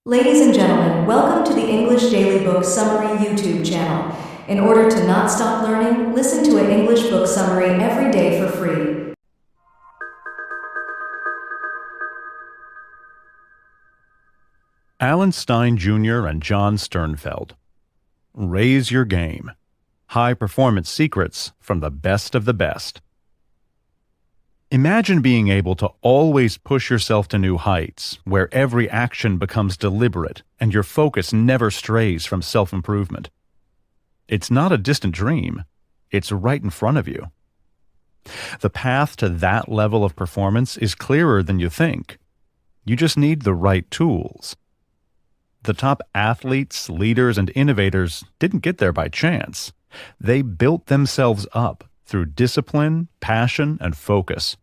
Ladies and gentlemen, welcome to the English Daily Book Summary YouTube channel. In order to not stop learning, listen to an English book summary every day for free. Alan Stein Jr. and John Sternfeld. Raise your game. High performance secrets from the best of the best. Imagine being able to always push yourself to new heights, where every action becomes deliberate and your focus never strays from self-improvement. It's not a distant dream. It's right in front of you. The path to that level of performance is clearer than you think. You just need the right tools. The top athletes, leaders, and innovators didn't get there by chance. They built themselves up through discipline, passion, and focus.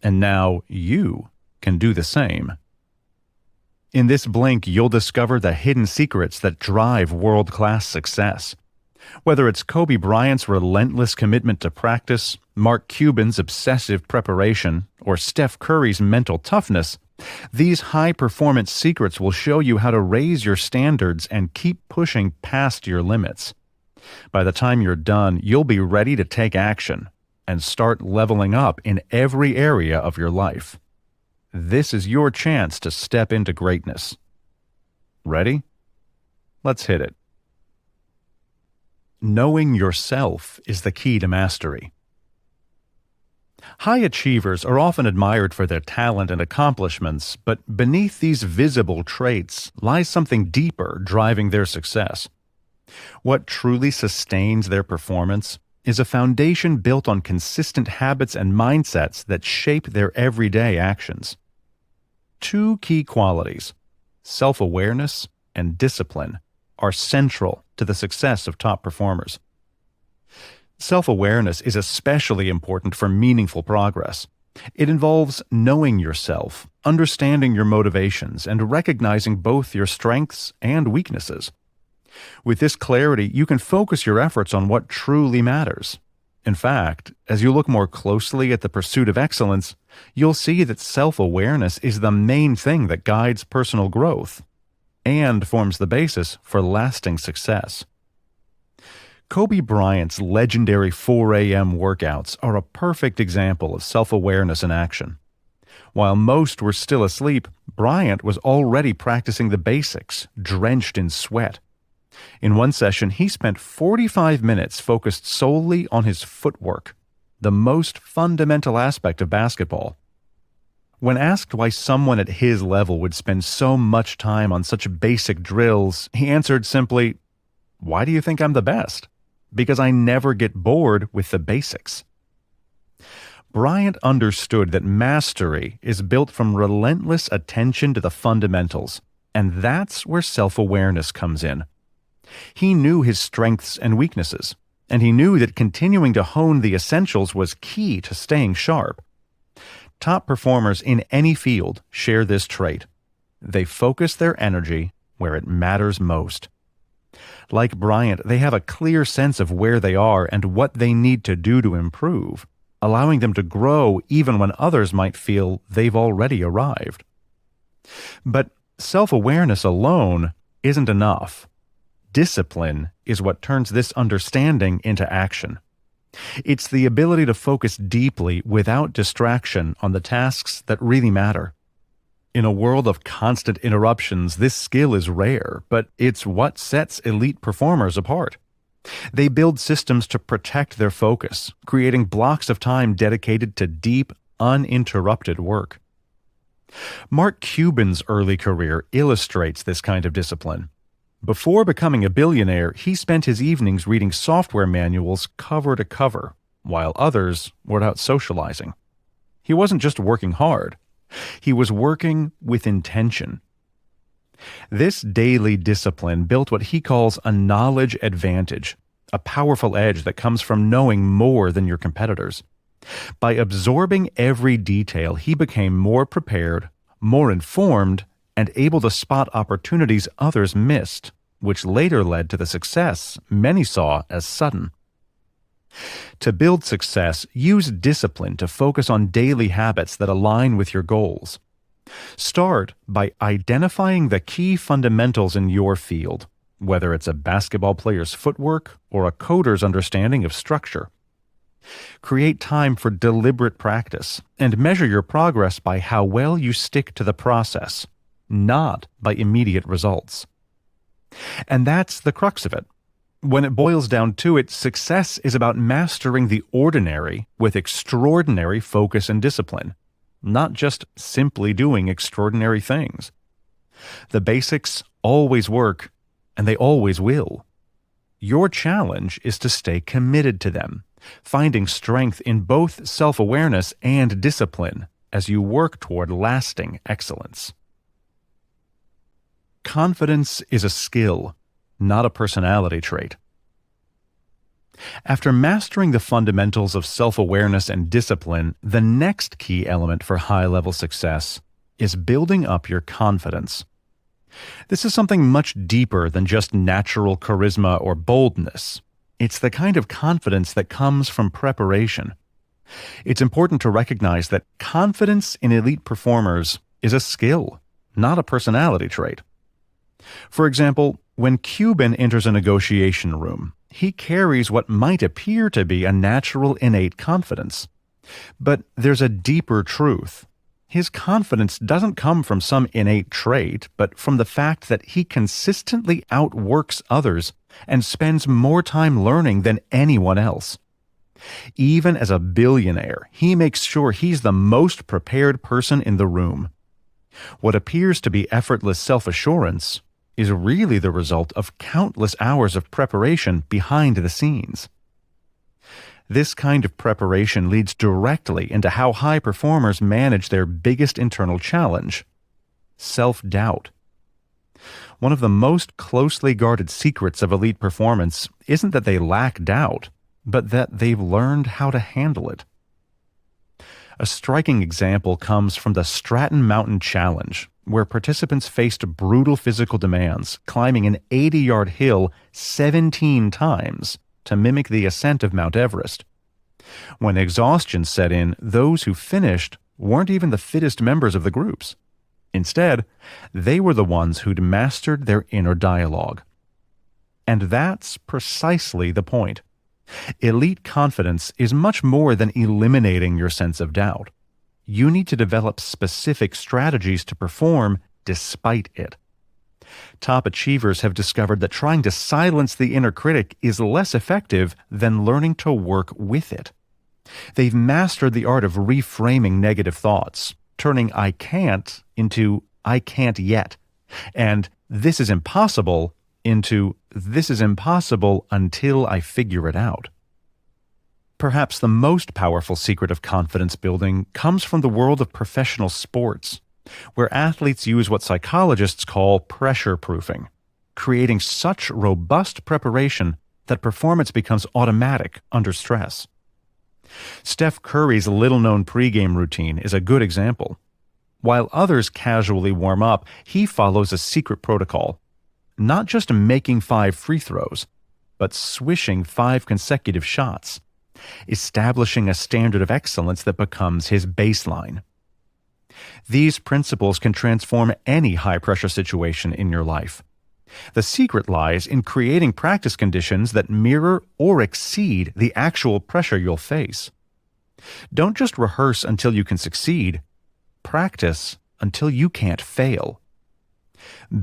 And now you can do the same. In this blink, you'll discover the hidden secrets that drive world-class success. Whether it's Kobe Bryant's relentless commitment to practice, Mark Cuban's obsessive preparation, or Steph Curry's mental toughness, these high-performance secrets will show you how to raise your standards and keep pushing past your limits. By the time you're done, you'll be ready to take action and start leveling up in every area of your life. This is your chance to step into greatness. Ready? Let's hit it. Knowing yourself is the key to mastery. High achievers are often admired for their talent and accomplishments, but beneath these visible traits lies something deeper driving their success. What truly sustains their performance is a foundation built on consistent habits and mindsets that shape their everyday actions. Two key qualities, self-awareness and discipline, are central to the success of top performers. Self-awareness is especially important for meaningful progress. It involves knowing yourself, understanding your motivations, and recognizing both your strengths and weaknesses. With this clarity, you can focus your efforts on what truly matters. In fact, as you look more closely at the pursuit of excellence, you'll see that self-awareness is the main thing that guides personal growth and forms the basis for lasting success. Kobe Bryant's legendary 4 a.m. workouts are a perfect example of self-awareness in action. While most were still asleep, Bryant was already practicing the basics, drenched in sweat. In one session, he spent 45 minutes focused solely on his footwork, the most fundamental aspect of basketball. When asked why someone at his level would spend so much time on such basic drills, he answered simply, "Why do you think I'm the best? Because I never get bored with the basics." Bryant understood that mastery is built from relentless attention to the fundamentals, and that's where self-awareness comes in. He knew his strengths and weaknesses, and he knew that continuing to hone the essentials was key to staying sharp. Top performers in any field share this trait. They focus their energy where it matters most. Like Bryant, they have a clear sense of where they are and what they need to do to improve, allowing them to grow even when others might feel they've already arrived. But self-awareness alone isn't enough. Discipline is what turns this understanding into action. It's the ability to focus deeply without distraction on the tasks that really matter. In a world of constant interruptions, this skill is rare, but it's what sets elite performers apart. They build systems to protect their focus, creating blocks of time dedicated to deep, uninterrupted work. Mark Cuban's early career illustrates this kind of discipline. Before becoming a billionaire, he spent his evenings reading software manuals cover to cover, while others were out socializing. He wasn't just working hard. He was working with intention. This daily discipline built what he calls a knowledge advantage, a powerful edge that comes from knowing more than your competitors. By absorbing every detail, he became more prepared, more informed, and able to spot opportunities others missed, which later led to the success many saw as sudden. To build success, use discipline to focus on daily habits that align with your goals. Start by identifying the key fundamentals in your field, whether it's a basketball player's footwork or a coder's understanding of structure. Create time for deliberate practice and measure your progress by how well you stick to the process, not by immediate results. And that's the crux of it. When it boils down to it, success is about mastering the ordinary with extraordinary focus and discipline, not just simply doing extraordinary things. The basics always work, and they always will. Your challenge is to stay committed to them, finding strength in both self-awareness and discipline as you work toward lasting excellence. Confidence is a skill, not a personality trait. After mastering the fundamentals of self-awareness and discipline, the next key element for high-level success is building up your confidence. This is something much deeper than just natural charisma or boldness. It's the kind of confidence that comes from preparation. It's important to recognize that confidence in elite performers is a skill, not a personality trait. For example, when Cuban enters a negotiation room, he carries what might appear to be a natural innate confidence. But there's a deeper truth. His confidence doesn't come from some innate trait, but from the fact that he consistently outworks others and spends more time learning than anyone else. Even as a billionaire, he makes sure he's the most prepared person in the room. What appears to be effortless self-assurance is really the result of countless hours of preparation behind the scenes. This kind of preparation leads directly into how high performers manage their biggest internal challenge: self-doubt. One of the most closely guarded secrets of elite performance isn't that they lack doubt, but that they've learned how to handle it. A striking example comes from the Stratton Mountain Challenge, where participants faced brutal physical demands, climbing an 80-yard hill 17 times to mimic the ascent of Mount Everest. When exhaustion set in, those who finished weren't even the fittest members of the groups. Instead, they were the ones who'd mastered their inner dialogue. And that's precisely the point. Elite confidence is much more than eliminating your sense of doubt. You need to develop specific strategies to perform despite it. Top achievers have discovered that trying to silence the inner critic is less effective than learning to work with it. They've mastered the art of reframing negative thoughts, turning "I can't" into "I can't yet," and "this is impossible" into "this is impossible until I figure it out." Perhaps the most powerful secret of confidence building comes from the world of professional sports, where athletes use what psychologists call pressure proofing, creating such robust preparation that performance becomes automatic under stress. Steph Curry's little-known pregame routine is a good example. While others casually warm up, he follows a secret protocol, not just making 5 free throws, but swishing 5 consecutive shots, establishing a standard of excellence that becomes his baseline. These principles can transform any high-pressure situation in your life. The secret lies in creating practice conditions that mirror or exceed the actual pressure you'll face. Don't just rehearse until you can succeed. Practice until you can't fail.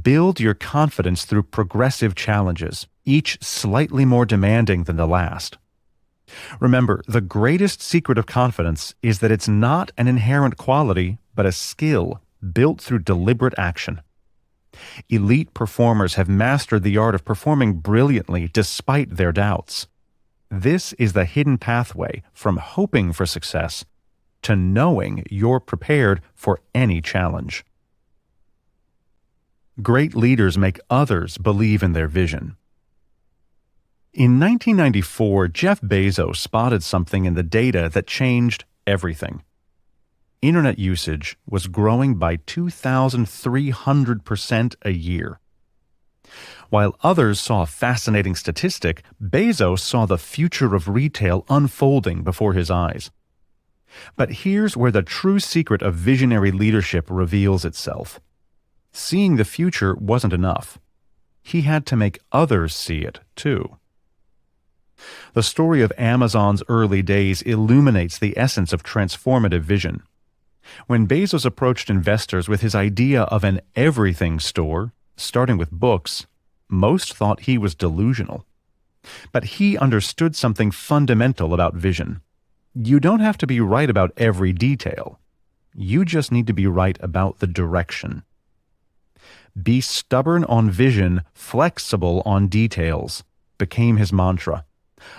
Build your confidence through progressive challenges, each slightly more demanding than the last. Remember, the greatest secret of confidence is that it's not an inherent quality, but a skill built through deliberate action. Elite performers have mastered the art of performing brilliantly despite their doubts. This is the hidden pathway from hoping for success to knowing you're prepared for any challenge. Great leaders make others believe in their vision. In 1994, Jeff Bezos spotted something in the data that changed everything. Internet usage was growing by 2,300% a year. While others saw a fascinating statistic, Bezos saw the future of retail unfolding before his eyes. But here's where the true secret of visionary leadership reveals itself. Seeing the future wasn't enough. He had to make others see it, too. The story of Amazon's early days illuminates the essence of transformative vision. When Bezos approached investors with his idea of an everything store, starting with books, most thought he was delusional. But he understood something fundamental about vision. You don't have to be right about every detail. You just need to be right about the direction. Be stubborn on vision, flexible on details, became his mantra,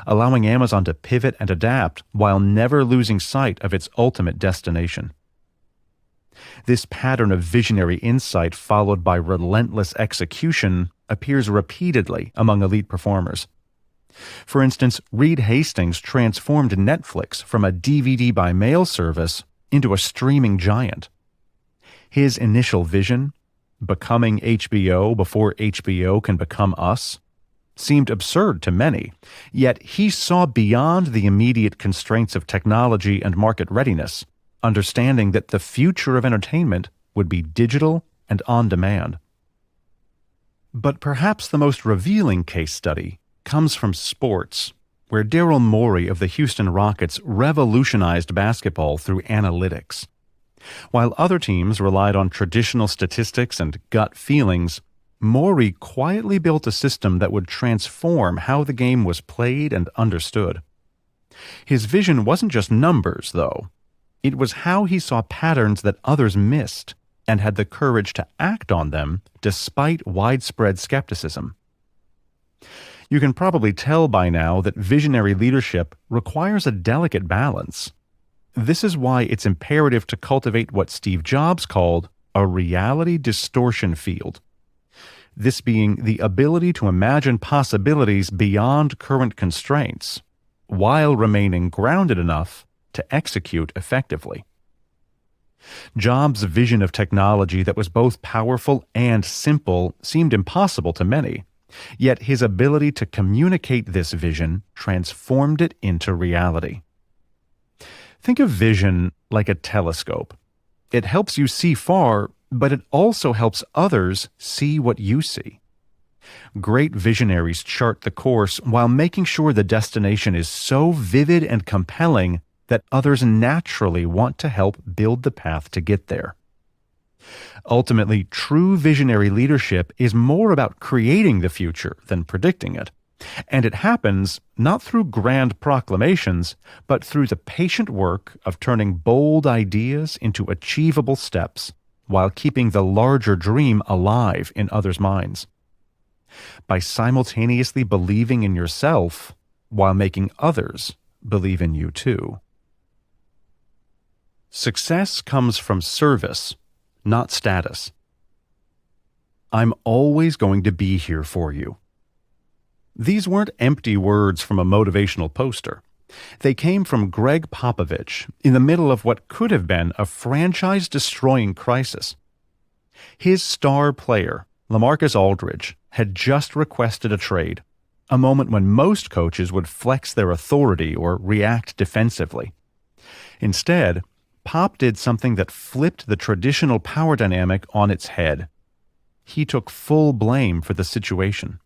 allowing Amazon to pivot and adapt while never losing sight of its ultimate destination. This pattern of visionary insight followed by relentless execution appears repeatedly among elite performers. For instance, Reed Hastings transformed Netflix from a DVD by mail service into a streaming giant. His initial vision, becoming HBO before HBO can become us, seemed absurd to many, yet he saw beyond the immediate constraints of technology and market readiness, understanding that the future of entertainment would be digital and on demand. But perhaps the most revealing case study comes from sports, where Daryl Morey of the Houston Rockets revolutionized basketball through analytics. While other teams relied on traditional statistics and gut feelings, Morey quietly built a system that would transform how the game was played and understood. His vision wasn't just numbers, though. It was how he saw patterns that others missed and had the courage to act on them despite widespread skepticism. You can probably tell by now that visionary leadership requires a delicate balance. This is why it's imperative to cultivate what Steve Jobs called a reality distortion field. This being the ability to imagine possibilities beyond current constraints, while remaining grounded enough to execute effectively. Jobs' vision of technology that was both powerful and simple seemed impossible to many, yet his ability to communicate this vision transformed it into reality. Think of vision like a telescope. It helps you see far, but it also helps others see what you see. Great visionaries chart the course while making sure the destination is so vivid and compelling that others naturally want to help build the path to get there. Ultimately, true visionary leadership is more about creating the future than predicting it. And it happens not through grand proclamations, but through the patient work of turning bold ideas into achievable steps while keeping the larger dream alive in others' minds. By simultaneously believing in yourself while making others believe in you too. Success comes from service, not status. I'm always going to be here for you. These weren't empty words from a motivational poster. They came from Greg Popovich in the middle of what could have been a franchise-destroying crisis. His star player, LaMarcus Aldridge, had just requested a trade, a moment when most coaches would flex their authority or react defensively. Instead, Pop did something that flipped the traditional power dynamic on its head. He took full blame for the situation.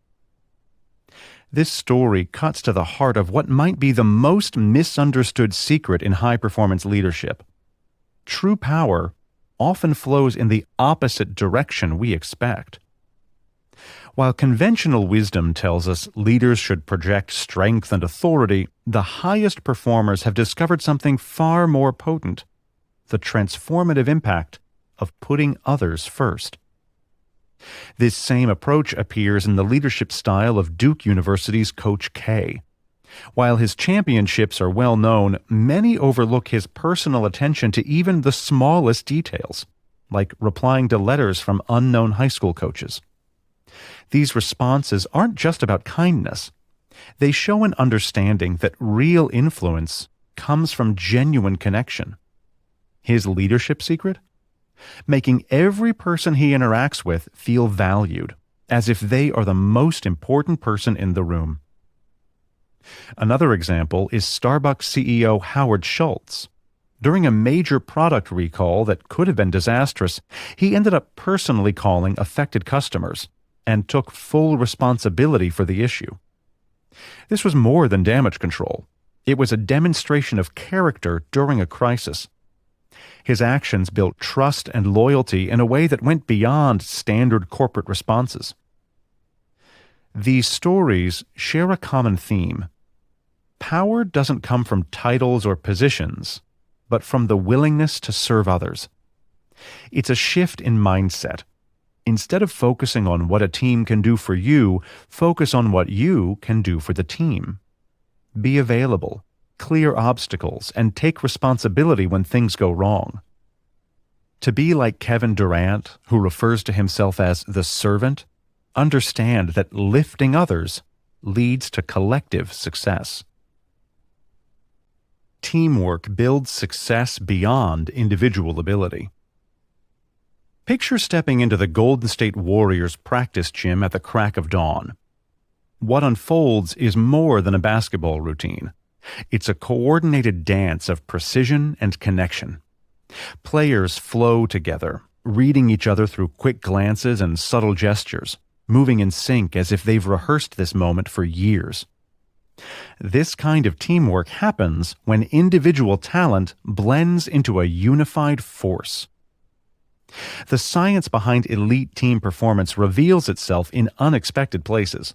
This story cuts to the heart of what might be the most misunderstood secret in high-performance leadership. True power often flows in the opposite direction we expect. While conventional wisdom tells us leaders should project strength and authority, the highest performers have discovered something far more potent: the transformative impact of putting others first. This same approach appears in the leadership style of Duke University's Coach K. While his championships are well known, many overlook his personal attention to even the smallest details, like replying to letters from unknown high school coaches. These responses aren't just about kindness. They show an understanding that real influence comes from genuine connection. His leadership secret? Making every person he interacts with feel valued, as if they are the most important person in the room. Another example is Starbucks CEO Howard Schultz. During a major product recall that could have been disastrous, he ended up personally calling affected customers and took full responsibility for the issue. This was more than damage control. It was a demonstration of character during a crisis. His actions built trust and loyalty in a way that went beyond standard corporate responses. These stories share a common theme. Power doesn't come from titles or positions, but from the willingness to serve others. It's a shift in mindset. Instead of focusing on what a team can do for you, focus on what you can do for the team. Be available, clear obstacles, and take responsibility when things go wrong. To be like Kevin Durant, who refers to himself as the servant, understand that lifting others leads to collective success. Teamwork builds success beyond individual ability. Picture stepping into the Golden State Warriors practice gym at the crack of dawn. What unfolds is more than a basketball routine. It's a coordinated dance of precision and connection. Players flow together, reading each other through quick glances and subtle gestures, moving in sync as if they've rehearsed this moment for years. This kind of teamwork happens when individual talent blends into a unified force. The science behind elite team performance reveals itself in unexpected places.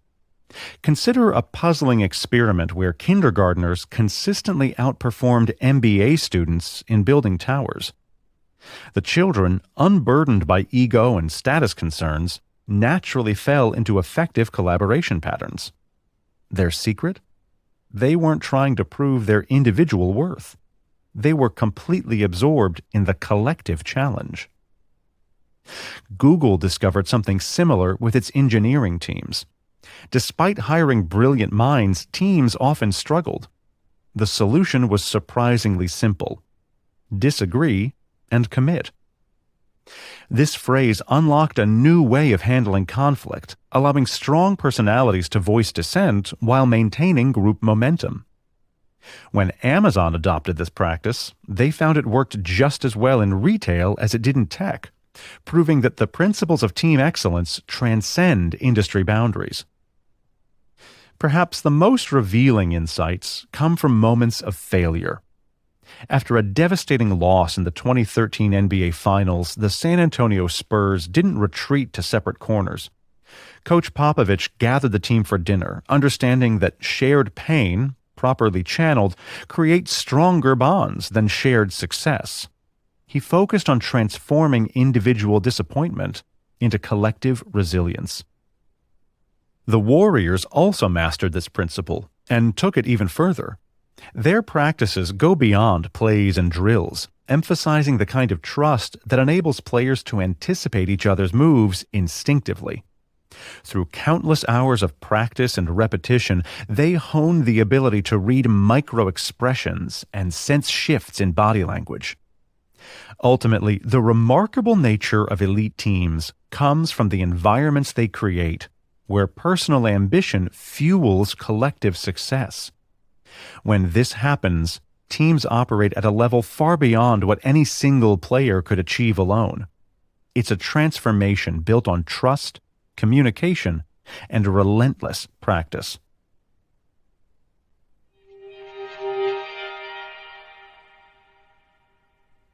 Consider a puzzling experiment where kindergartners consistently outperformed MBA students in building towers. The children, unburdened by ego and status concerns, naturally fell into effective collaboration patterns. Their secret? They weren't trying to prove their individual worth. They were completely absorbed in the collective challenge. Google discovered something similar with its engineering teams. Despite hiring brilliant minds, teams often struggled. The solution was surprisingly simple: disagree and commit. This phrase unlocked a new way of handling conflict, allowing strong personalities to voice dissent while maintaining group momentum. When Amazon adopted this practice, they found it worked just as well in retail as it did in tech, proving that the principles of team excellence transcend industry boundaries. Perhaps the most revealing insights come from moments of failure. After a devastating loss in the 2013 NBA Finals, the San Antonio Spurs didn't retreat to separate corners. Coach Popovich gathered the team for dinner, understanding that shared pain, properly channeled, creates stronger bonds than shared success. He focused on transforming individual disappointment into collective resilience. The Warriors also mastered this principle and took it even further. Their practices go beyond plays and drills, emphasizing the kind of trust that enables players to anticipate each other's moves instinctively. Through countless hours of practice and repetition, they hone the ability to read micro-expressions and sense shifts in body language. Ultimately, the remarkable nature of elite teams comes from the environments they create, where personal ambition fuels collective success. When this happens, teams operate at a level far beyond what any single player could achieve alone. It's a transformation built on trust, communication, and relentless practice.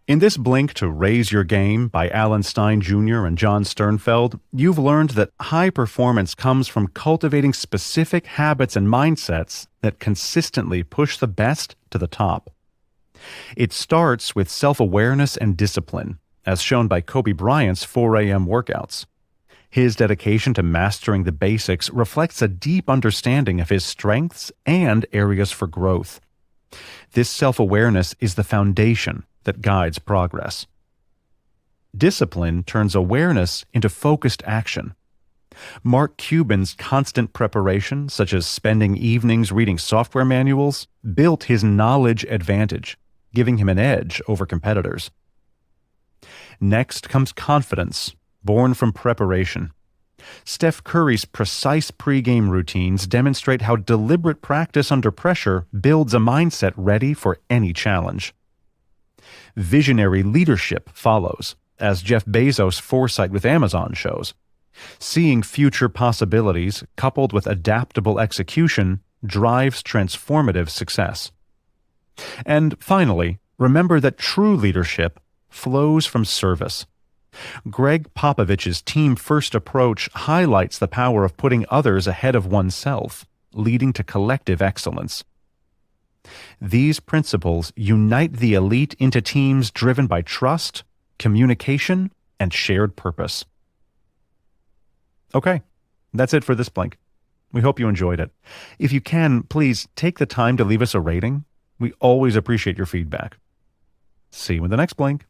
In this Blink to Raise Your Game by Alan Stein Jr. and John Sternfeld, you've learned that high performance comes from cultivating specific habits and mindsets that consistently push the best to the top. It starts with self-awareness and discipline, as shown by Kobe Bryant's 4 a.m. workouts. His dedication to mastering the basics reflects a deep understanding of his strengths and areas for growth. This self-awareness is the foundation that guides progress. Discipline turns awareness into focused action. Mark Cuban's constant preparation, such as spending evenings reading software manuals, built his knowledge advantage, giving him an edge over competitors. Next comes confidence, born from preparation. Steph Curry's precise pregame routines demonstrate how deliberate practice under pressure builds a mindset ready for any challenge. Visionary leadership follows, as Jeff Bezos' foresight with Amazon shows. Seeing future possibilities coupled with adaptable execution drives transformative success. And finally, remember that true leadership flows from service. Greg Popovich's team-first approach highlights the power of putting others ahead of oneself, leading to collective excellence. These principles unite the elite into teams driven by trust, communication, and shared purpose. Okay, that's it for this Blink. We hope you enjoyed it. If you can, please take the time to leave us a rating. We always appreciate your feedback. See you in the next Blink.